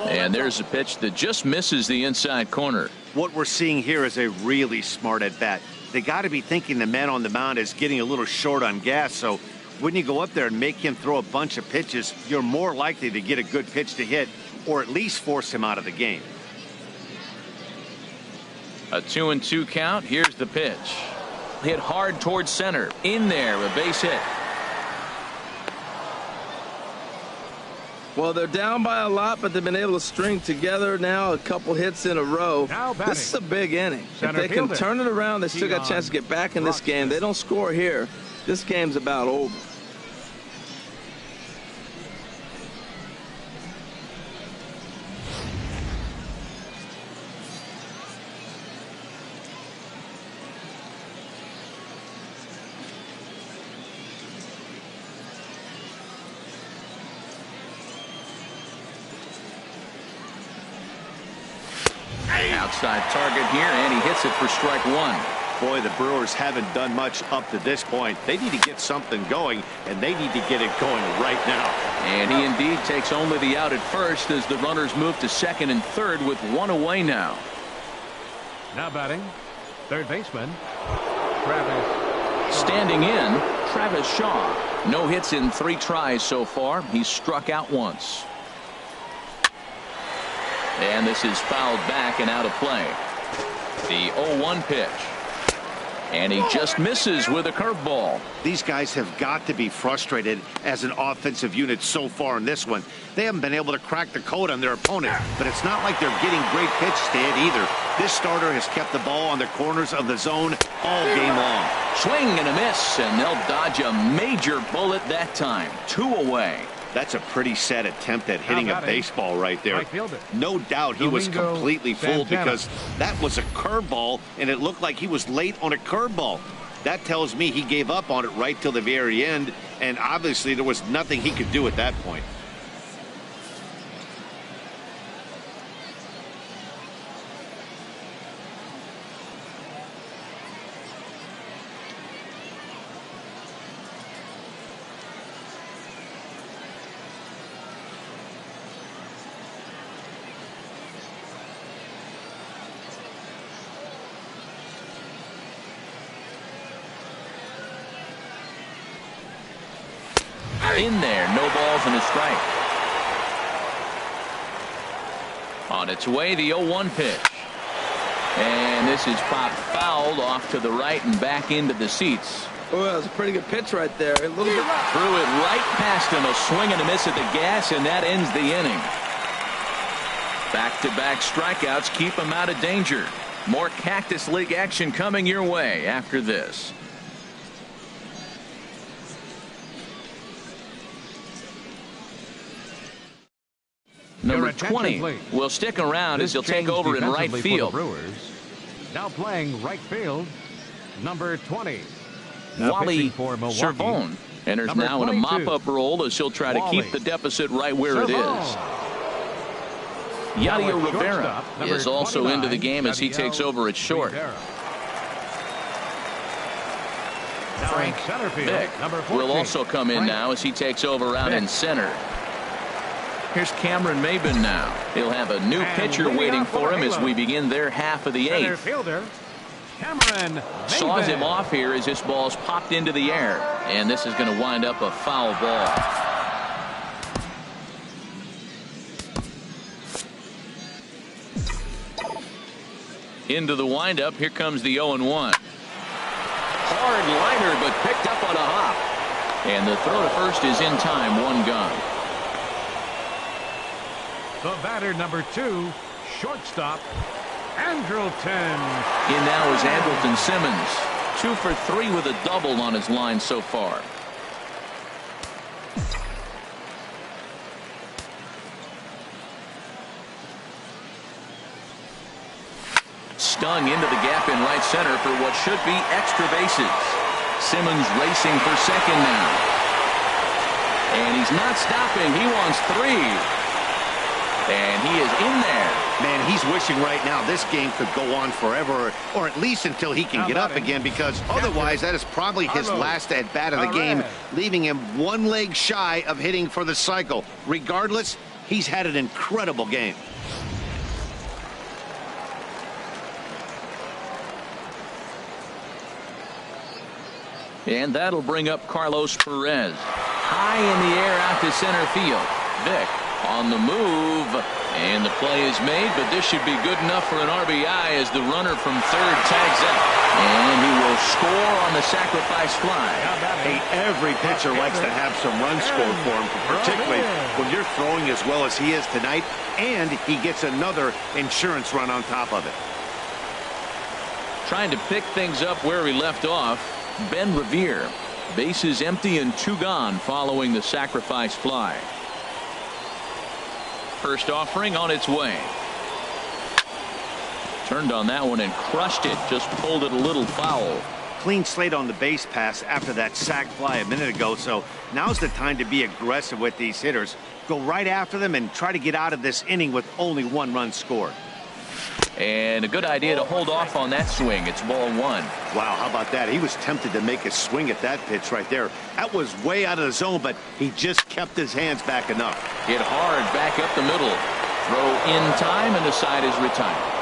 And there's a pitch that just misses the inside corner. What we're seeing here is a really smart at-bat. They got to be thinking the man on the mound is getting a little short on gas, so when you go up there and make him throw a bunch of pitches, you're more likely to get a good pitch to hit or at least force him out of the game. A 2-2 count. Here's the pitch. Hit hard towards center. In there, a base hit. Well, they're down by a lot, but they've been able to string together now a couple hits in a row. This is a big inning. If they can turn it around, they still got a chance to get back in this game. They don't score here. This game's about over. Outside target here, and he hits it for strike 1. Boy, the Brewers haven't done much up to this point. They need to get something going, and they need to get it going right now. And he indeed takes only the out at first as the runners move to second and third with 1 away now. Now batting, third baseman, Travis. Standing in, Travis Shaw. No hits in 3 tries so far. He's struck out once. And this is fouled back and out of play. The 0-1 pitch. And he just misses with a curveball. These guys have got to be frustrated as an offensive unit so far in this one. They haven't been able to crack the code on their opponent, but it's not like they're getting great pitches to hit either. This starter has kept the ball on the corners of the zone all game long. Swing and a miss, and they'll dodge a major bullet that time. 2 away. That's a pretty sad attempt at hitting a baseball right there. No doubt he was completely fooled because that was a curveball, and it looked like he was late on a curveball. That tells me he gave up on it right till the very end, and obviously there was nothing he could do at that point. In there, no balls and a strike. On its way, the 0-1 pitch. And this is popped fouled off to the right and back into the seats. Oh, that was a pretty good pitch right there. A little bit. Threw it right past him. A swing and a miss at the gas, and that ends the inning. Back-to-back strikeouts keep him out of danger. More Cactus League action coming your way after this. Number 20 will stick around as he'll take over in right field. Now playing right field, number 20. Wally Cervone And there's now in a mop-up role as he'll try to keep the deficit right where it is. Yadier Rivera is also into the game as he takes over at short. Frank Vick will also come in now as he takes over out in center. Here's Cameron Maybin now. He'll have a new pitcher waiting for him as we begin their half of the eighth. Saws him off here as this ball's popped into the air. And this is going to wind up a foul ball. Into the windup. Here comes the 0-1. Hard liner, but picked up on a hop. And the throw to first is in time. One gone. The batter, number 2, shortstop, Andrelton. In now is Andrelton Simmons. 2 for 3 with a double on his line so far. Stung into the gap in right center for what should be extra bases. Simmons racing for second now. And he's not stopping. He wants 3. And he is in there. Man, he's wishing right now this game could go on forever, or at least until he can get up again, because otherwise that is probably his last at bat of the game, leaving him one leg shy of hitting for the cycle. Regardless, he's had an incredible game. And that'll bring up Carlos Perez. High in the air out to center field. Vick on the move, and the play is made, but this should be good enough for an RBI as the runner from third tags up. And he will score on the sacrifice fly. Hey, every pitcher likes to have some runs scored for him, particularly when you're throwing as well as he is tonight, and he gets another insurance run on top of it. Trying to pick things up where he left off, Ben Revere. Bases empty and 2 gone following the sacrifice fly. First offering on its way. Turned on that one and crushed it. Just pulled it a little foul. Clean slate on the base pass after that sac fly a minute ago, so now's the time to be aggressive with these hitters. Go right after them and try to get out of this inning with only 1 run scored. And a good idea to hold off on that swing. It's ball 1. Wow, how about that? He was tempted to make a swing at that pitch right there. That was way out of the zone, but he just kept his hands back enough. Hit hard back up the middle. Throw in time, and the side is retired.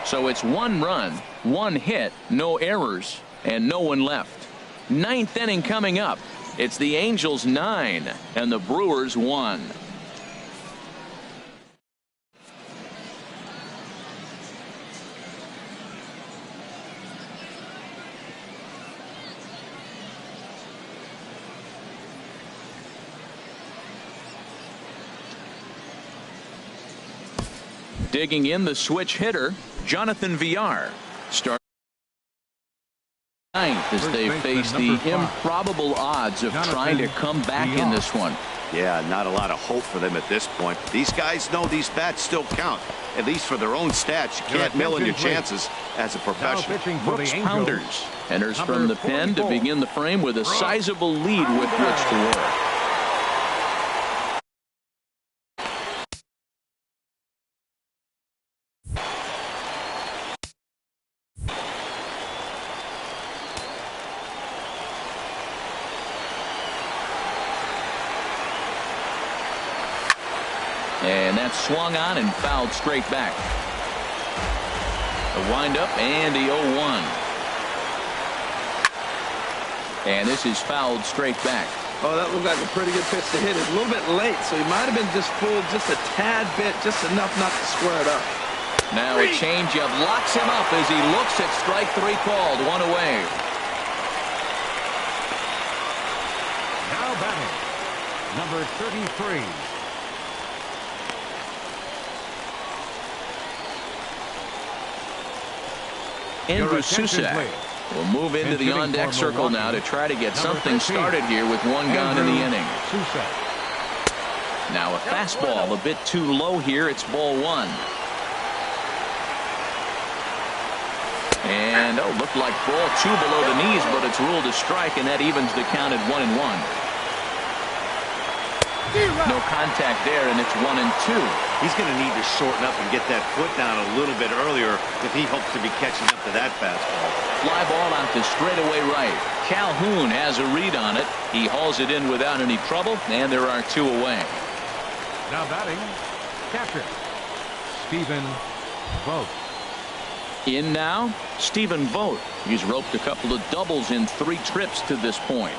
So it's 1 run, 1 hit, no errors, and no one left. 9th inning coming up. It's the Angels 9 and the Brewers 1. Digging in the switch hitter, Jonathan Villar. Start 9th as they face the improbable odds of trying to come back in this one. Yeah, not a lot of hope for them at this point. These guys know these bats still count, at least for their own stats. You can't mill in your chances as a professional. Brooks Pounders enters from the pen to begin the frame with a sizable lead with which to work. And that's swung on and fouled straight back. A windup and the 0-1. And this is fouled straight back. Oh, that looked like a pretty good pitch to hit it. A little bit late, so he might have been just fooled just a tad bit, just enough not to square it up. Now a changeup locks him up as he looks at strike 3 called. 1 away. Now batting, number 33. Andrew Susac will move into the on-deck circle now to try to get something started here with 1 gone in the inning. Now a fastball a bit too low here. It's ball 1. And, looked like ball 2 below the knees, but it's ruled a strike, and that evens the count at 1-1. No contact there, and it's 1-2. He's going to need to shorten up and get that foot down a little bit earlier if he hopes to be catching up to that fastball. Fly ball out to straightaway right. Calhoun has a read on it. He hauls it in without any trouble, and there are 2 away. Now batting, catcher, Stephen Vogt. In now, Stephen Vogt. He's roped a couple of doubles in 3 trips to this point.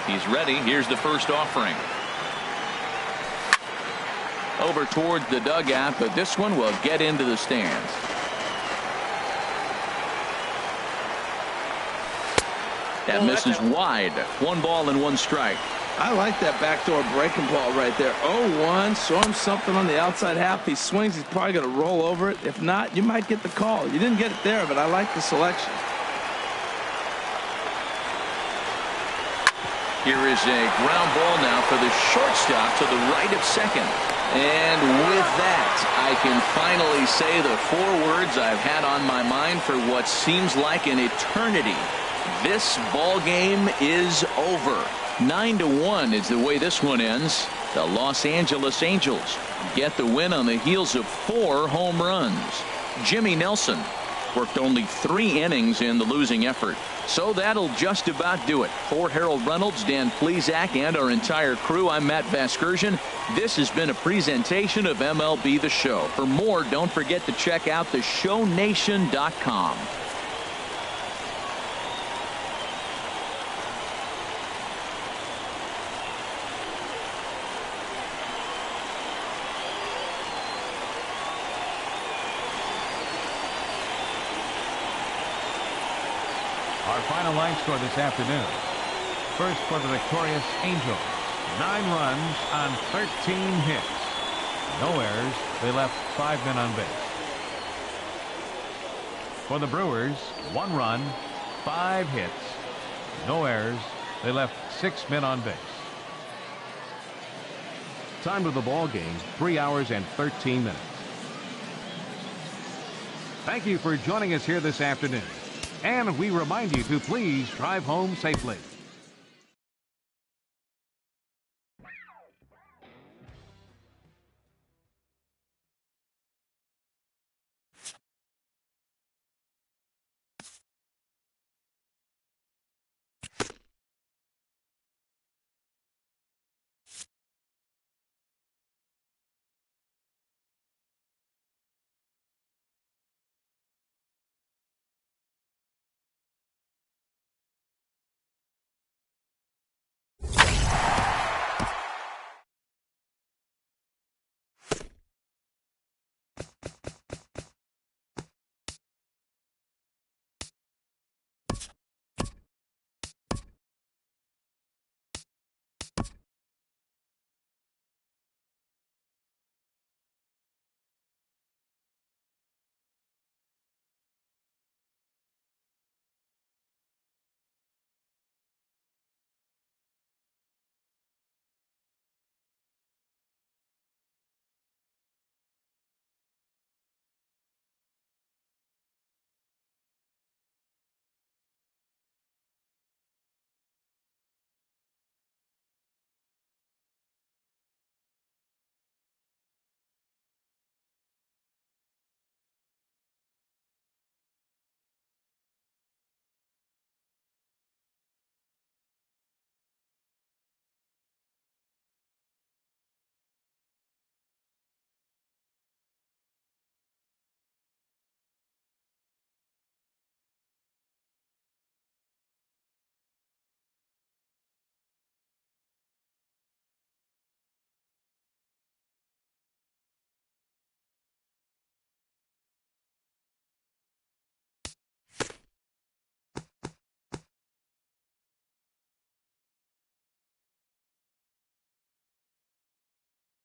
He's ready. Here's the first offering. Over towards the dugout, but this one will get into the stands. That misses wide. 1 ball and 1 strike. I like that backdoor breaking ball right there. 0-1. Show him something on the outside half. He swings. He's probably going to roll over it. If not, you might get the call. You didn't get it there, but I like the selection. Here is a ground ball now for the shortstop to the right of second. And with that, I can finally say the 4 words I've had on my mind for what seems like an eternity. This ball game is over. 9-1 is the way this one ends. The Los Angeles Angels get the win on the heels of 4 home runs. Jimmy Nelson worked only 3 innings in the losing effort. So that'll just about do it. For Harold Reynolds, Dan Plesac, and our entire crew, I'm Matt Vasgersian. This has been a presentation of MLB The Show. For more, don't forget to check out theshownation.com. Our final line score this afternoon. First for the victorious Angels. 9 runs on 13 hits. No errors. They left 5 men on base. For the Brewers, 1 run, 5 hits. No errors. They left 6 men on base. Time of the ball game, 3 hours and 13 minutes. Thank you for joining us here this afternoon. And we remind you to please drive home safely.